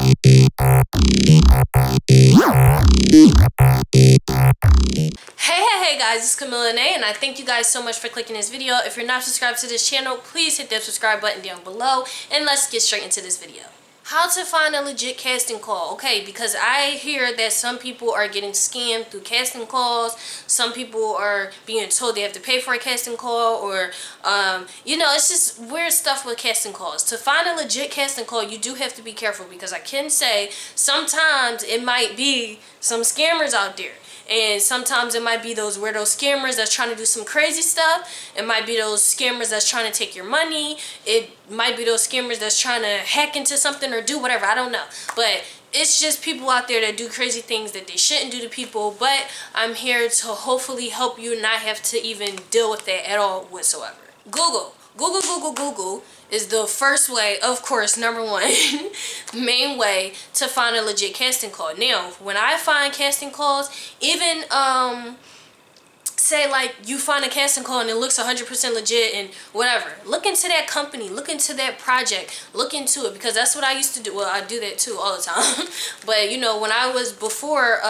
Hey guys, it's Kamilla Lanae, and I thank you guys so much for clicking this video. If you're not subscribed to this channel, please hit that subscribe button down below, and let's get straight into this video. How to find a legit casting call. Okay, because I hear that some people are getting scammed through casting calls. Some people are being told they have to pay for a casting call, or it's just weird stuff with casting calls. To find a legit casting call, you do have to be careful, because I can say sometimes it might be some scammers out there. And sometimes it might be those weirdo scammers that's trying to do some crazy stuff. It might be those scammers that's trying to take your money. It might be those scammers that's trying to hack into something or do whatever. I don't know. But it's just people out there that do crazy things that they shouldn't do to people. But I'm here to hopefully help you not have to even deal with that at all whatsoever. Google is the first way, of course, number one, main way to find a legit casting call. Now, when I find casting calls, even, say like you find a casting call and it looks 100% legit and whatever, look into that company, look into that project, look into it, because that's what I used to do. Well, I do that too all the time. But, you know, when I was before,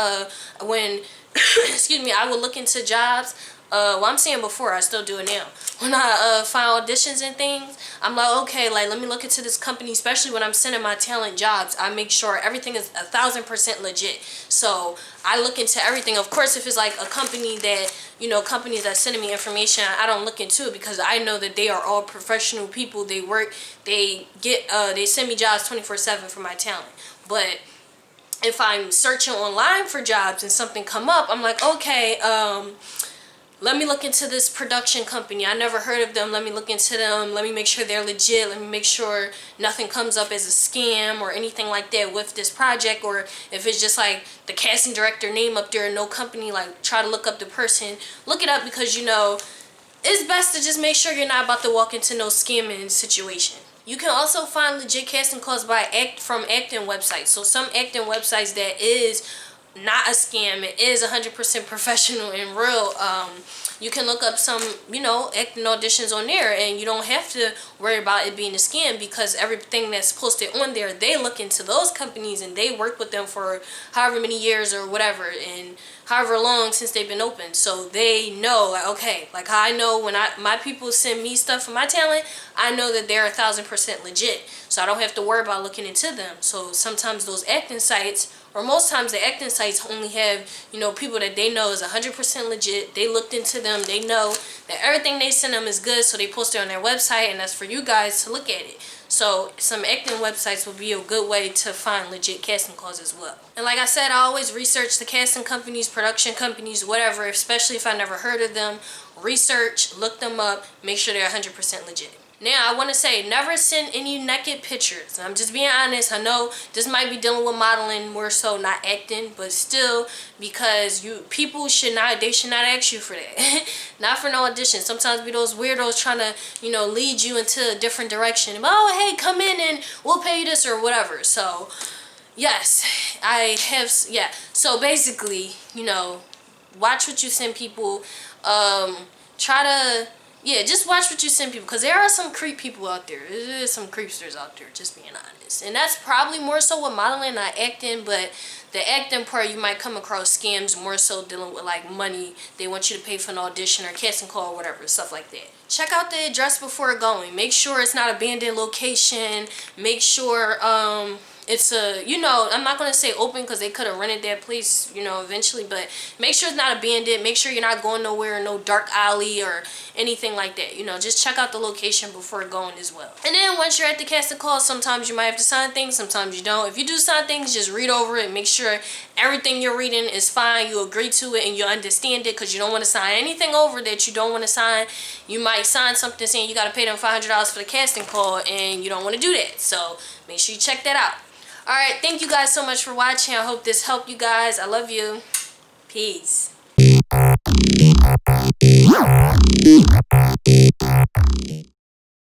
excuse me, I would look into jobs. Well, I'm saying before, I still do it now. When I find auditions and things, I'm like, okay, like, let me look into this company, especially when I'm sending my talent jobs. I make sure everything is 1000% legit. So I look into everything. Of course, if it's like a company that, you know, companies that sending me information, I don't look into it, because I know that they are all professional people. They work, they send me jobs 24/7 for my talent. But if I'm searching online for jobs and something come up, I'm like, okay, let me look into this production company. I never heard of them. Let me look into them. Let me make sure they're legit. Let me make sure nothing comes up as a scam or anything like that with this project. Or if it's just like the casting director name up there and no company, like, try to look up the person. Look it up, because, you know, it's best to just make sure you're not about to walk into no scamming situation. You can also find legit casting calls from acting websites. So some acting websites that is not a scam, it is 100% professional and real. You can look up some, you know, acting auditions on there, and you don't have to worry about it being a scam, because everything that's posted on there, they look into those companies and they work with them for however many years or whatever, and however long since they've been open. So they know, like, okay, like how I know when my people send me stuff for my talent, I know that they're 1000% legit. So I don't have to worry about looking into them. So sometimes those acting sites, or most times the acting sites, only have, you know, people that they know is 100% legit. They looked into them. They know that everything they send them is good, so they post it on their website, and that's for you guys to look at it. So some acting websites will be a good way to find legit casting calls as well. And like I said, I always research the casting companies, production companies, whatever, especially if I never heard of them. Research, look them up, make sure they're 100% legit. Now, I want to say, never send any naked pictures. I'm just being honest. I know this might be dealing with modeling more so, not acting, but still, because people should not ask you for that. Not for no audition. Sometimes be those weirdos trying to, you know, lead you into a different direction. Oh, hey, come in and we'll pay you this or whatever. So, yes, I have, yeah. So basically, you know, watch what you send people. Try to, yeah, just watch what you send people, because there are some creep people out there. There's some creepsters out there, just being honest. And that's probably more so with modeling, not acting, but the acting part, you might come across scams more so dealing with like money. They want you to pay for an audition or casting call or whatever, stuff like that. Check out the address before going. Make sure it's not an abandoned location. Make sure it's a, you know, I'm not going to say open, because they could have rented that place, you know, eventually, but make sure it's not abandoned. Make sure you're not going nowhere in no dark alley or anything like that. You know, just check out the location before going as well. And then once you're at the casting call, sometimes you might have to sign things, sometimes you don't. If you do sign things, just read over it. Make sure everything you're reading is fine. You agree to it and you understand it, because you don't want to sign anything over that you don't want to sign. You might sign something saying you got to pay them $500 for the casting call, and you don't want to do that. So make sure you check that out. Alright, thank you guys so much for watching. I hope this helped you guys. I love you. Peace.